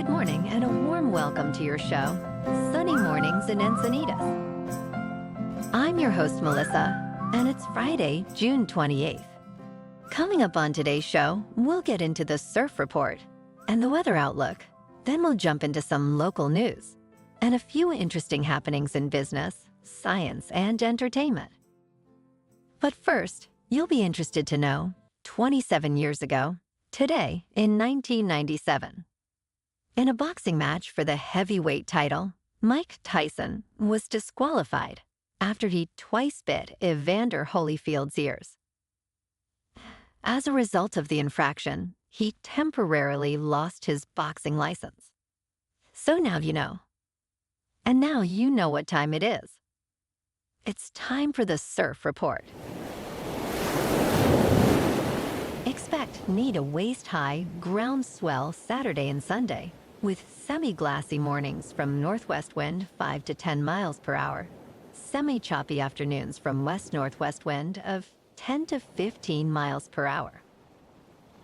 Good morning and a warm welcome to your show, Sunny Mornings in Encinitas. I'm your host, Melissa, and it's Friday, June 28th. Coming up on today's show, we'll get into the surf report and the weather outlook. Then we'll jump into some local news and a few interesting happenings in business, science, and entertainment. But first, you'll be interested to know, 27 years ago, today in 1997, in a boxing match for the heavyweight title, Mike Tyson was disqualified after he twice bit Evander Holyfield's ears. As a result of the infraction, he temporarily lost his boxing license. So now you know. And now you know what time it is. It's time for the surf report. Expect knee to waist-high ground swell Saturday and Sunday, with semi-glassy mornings from northwest wind 5 to 10 miles per hour, semi-choppy afternoons from west-northwest wind of 10 to 15 miles per hour.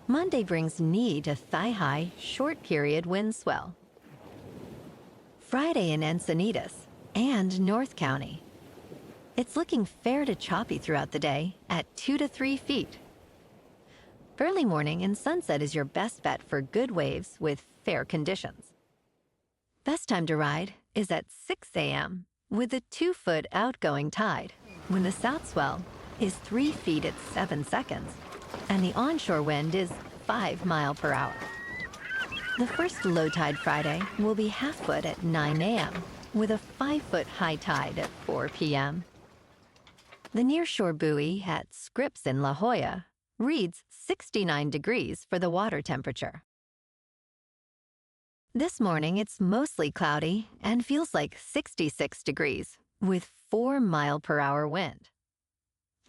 Monday brings knee to thigh-high short-period wind swell. Friday in Encinitas and North County. It's looking fair to choppy throughout the day at 2 to 3 feet. Early morning and sunset is your best bet for good waves with fair conditions. Best time to ride is at 6 a.m. with a 2-foot outgoing tide when the south swell is 3 feet at 7 seconds and the onshore wind is 5 miles per hour. The first low tide Friday will be half foot at 9 a.m. with a 5-foot high tide at 4 p.m. The nearshore buoy at Scripps in La Jolla reads 69 degrees for the water temperature. This morning, it's mostly cloudy and feels like 66 degrees with 4 mile per hour wind.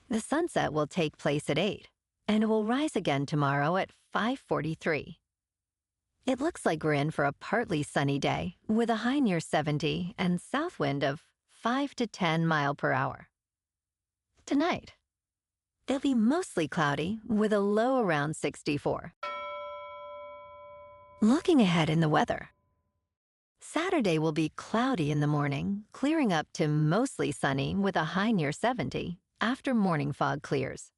The sunset will take place at 8 and will rise again tomorrow at 5:43. It looks like we're in for a partly sunny day with a high near 70 and south wind of 5 to 10 mile per hour. Tonight, it'll be mostly cloudy with a low around 64. Looking ahead in the weather. Saturday will be cloudy in the morning, clearing up to mostly sunny with a high near 70 after morning fog clears.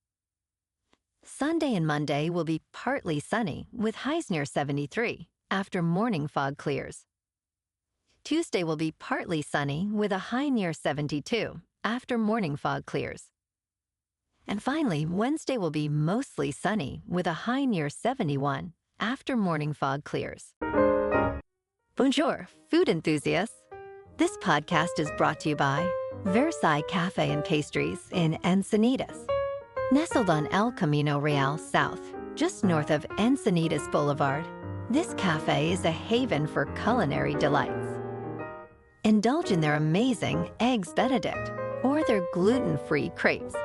Sunday and Monday will be partly sunny with highs near 73 after morning fog clears. Tuesday will be partly sunny with a high near 72 after morning fog clears. And finally, Wednesday will be mostly sunny with a high near 71 after morning fog clears. Bonjour, food enthusiasts. This podcast is brought to you by Versailles Cafe and Pastries in Encinitas. Nestled on El Camino Real South, just north of Encinitas Boulevard, this cafe is a haven for culinary delights. Indulge in their amazing Eggs Benedict or their gluten-free crepes.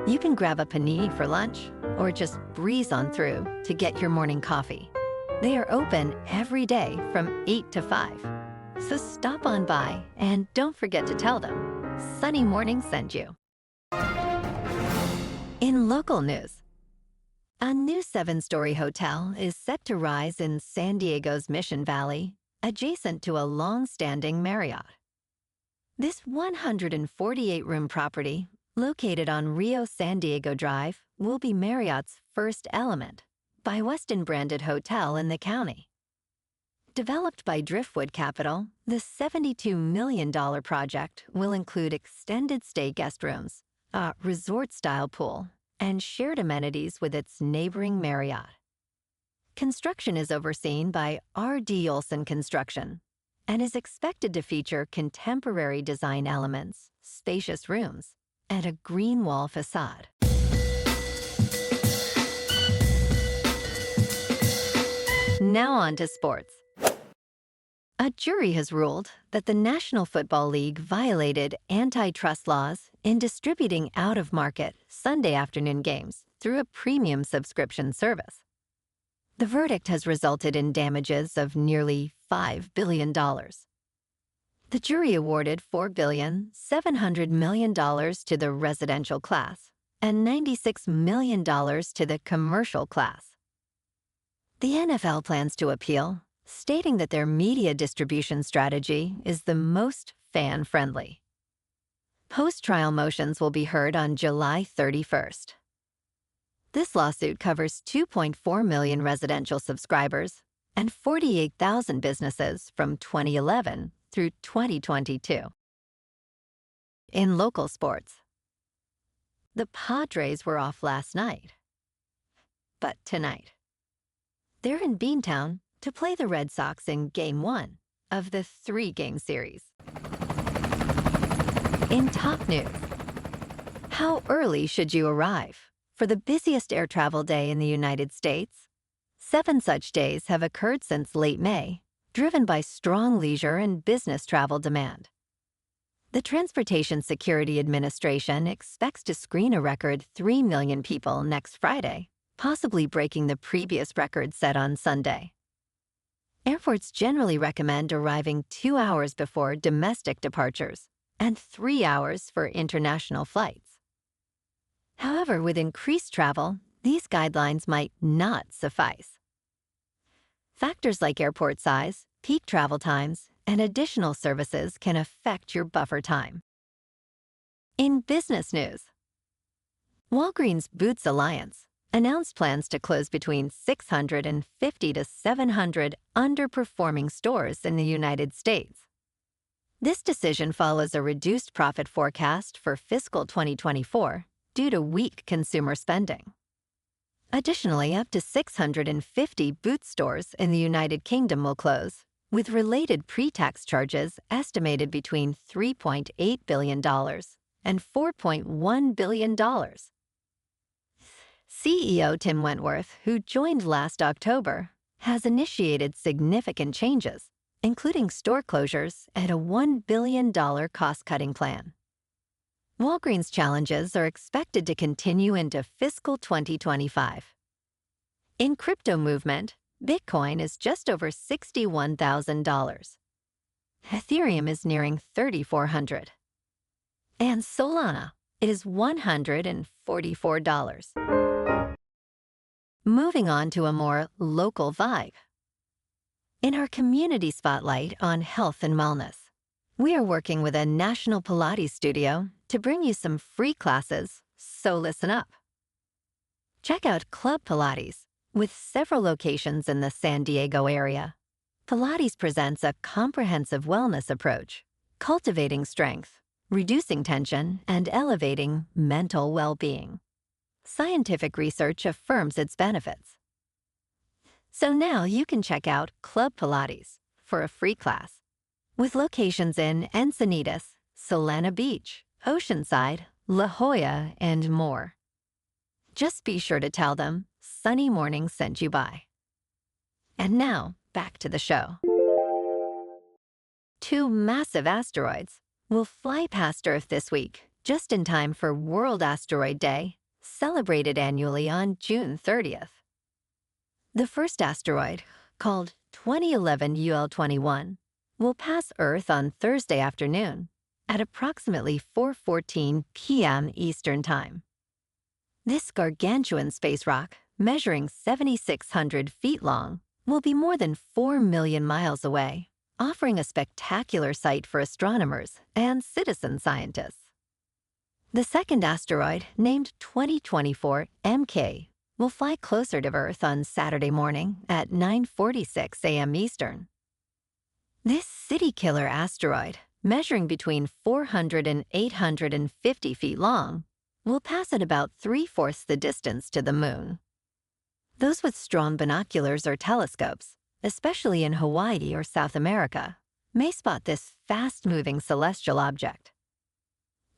You can grab a panini for lunch or just breeze on through to get your morning coffee. They are open every day from 8 to 5. So stop on by and don't forget to tell them Sunny Morning sent you. In local news, a new 7-story hotel is set to rise in San Diego's Mission Valley, adjacent to a long-standing Marriott. This 148-room property, located on Rio San Diego Drive, will be Marriott's first Element by Westin branded hotel in the county. Developed by Driftwood Capital, the $72 million project will include extended stay guest rooms, a resort-style pool, and shared amenities with its neighboring Marriott. Construction is overseen by R.D. Olson Construction and is expected to feature contemporary design elements, spacious rooms, and a green wall facade. Now on to sports. A jury has ruled that the National Football League violated antitrust laws in distributing out-of-market Sunday afternoon games through a premium subscription service. The verdict has resulted in damages of nearly $5 billion. The jury awarded $4.7 billion to the residential class and $96 million to the commercial class. The NFL plans to appeal, stating that their media distribution strategy is the most fan-friendly. Post-trial motions will be heard on July 31st. This lawsuit covers 2.4 million residential subscribers and 48,000 businesses from 2011 through 2022. In local sports, the Padres were off last night. But tonight, they're in Beantown to play the Red Sox in Game 1 of the 3-game series. In top news, how early should you arrive for the busiest air travel day in the United States? 7 such days have occurred since late May, driven by strong leisure and business travel demand. The Transportation Security Administration expects to screen a record 3 million people next Friday, possibly breaking the previous record set on Sunday. Airports generally recommend arriving 2 hours before domestic departures and 3 hours for international flights. However, with increased travel, these guidelines might not suffice. Factors like airport size, peak travel times, and additional services can affect your buffer time. In business news, Walgreens Boots Alliance announced plans to close between 650 to 700 underperforming stores in the United States. This decision follows a reduced profit forecast for fiscal 2024 due to weak consumer spending. Additionally, up to 650 Boots stores in the United Kingdom will close, with related pre-tax charges estimated between $3.8 billion and $4.1 billion. CEO Tim Wentworth, who joined last October, has initiated significant changes, including store closures and a $1 billion cost-cutting plan. Walgreens' challenges are expected to continue into fiscal 2025. In crypto movement, Bitcoin is just over $61,000. Ethereum is nearing $3,400. And Solana is $144. Moving on to a more local vibe. In our community spotlight on health and wellness, we are working with a national Pilates studio to bring you some free classes, so listen up. Check out Club Pilates, with several locations in the San Diego area. Pilates presents a comprehensive wellness approach, cultivating strength, reducing tension, and elevating mental well-being. Scientific research affirms its benefits. So now you can check out Club Pilates for a free class, with locations in Encinitas, Solana Beach, Oceanside, La Jolla, and more. Just be sure to tell them Sunny Morning sent you by. And now, back to the show. 2 massive asteroids will fly past Earth this week, just in time for World Asteroid Day, celebrated annually on June 30th. The first asteroid, called 2011 UL21, will pass Earth on Thursday afternoon at approximately 4:14 p.m. Eastern Time. This gargantuan space rock, measuring 7,600 feet long, will be more than 4 million miles away, offering a spectacular sight for astronomers and citizen scientists. The second asteroid, named 2024 MK, will fly closer to Earth on Saturday morning at 9:46 a.m. Eastern. This city-killer asteroid, measuring between 400 and 850 feet long, will pass at about 3/4 the distance to the Moon. Those with strong binoculars or telescopes, especially in Hawaii or South America, may spot this fast-moving celestial object.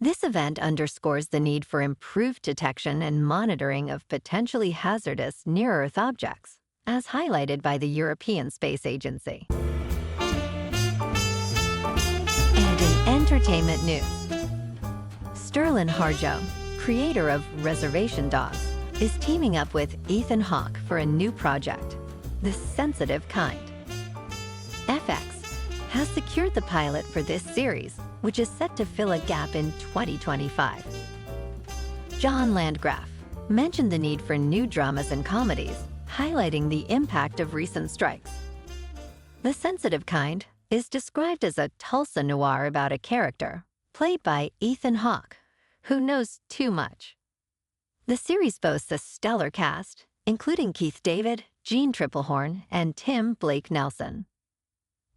This event underscores the need for improved detection and monitoring of potentially hazardous near-Earth objects, as highlighted by the European Space Agency. And in entertainment news, Sterlin Harjo, creator of Reservation Dogs, is teaming up with Ethan Hawke for a new project, The Sensitive Kind. FX has secured the pilot for this series, which is set to fill a gap in 2025. John Landgraf mentioned the need for new dramas and comedies, highlighting the impact of recent strikes. The sensitive kind is described as a Tulsa noir about a character, played by Ethan Hawke, who knows too much. The series boasts a stellar cast, including Keith David, Jean Triplehorn, and Tim Blake Nelson.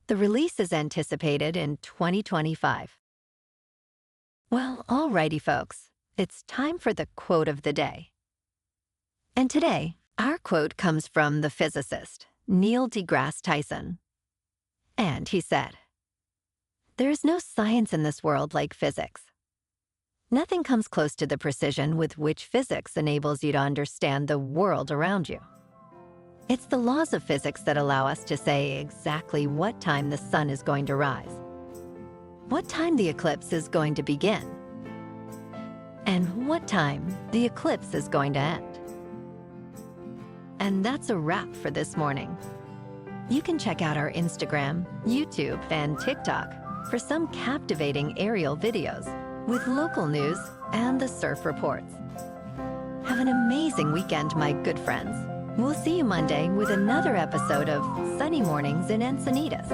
The release is anticipated in 2025. Well, alrighty, folks. It's time for the quote of the day. And today, our quote comes from the physicist, Neil deGrasse Tyson. And he said, "There is no science in this world like physics. Nothing comes close to the precision with which physics enables you to understand the world around you. It's the laws of physics that allow us to say exactly what time the sun is going to rise, what time the eclipse is going to begin, and what time the eclipse is going to end." And that's a wrap for this morning. You can check out our Instagram, YouTube, and TikTok for some captivating aerial videos with local news and the surf reports. Have an amazing weekend, my good friends. We'll see you Monday with another episode of Sunny Mornings in Encinitas.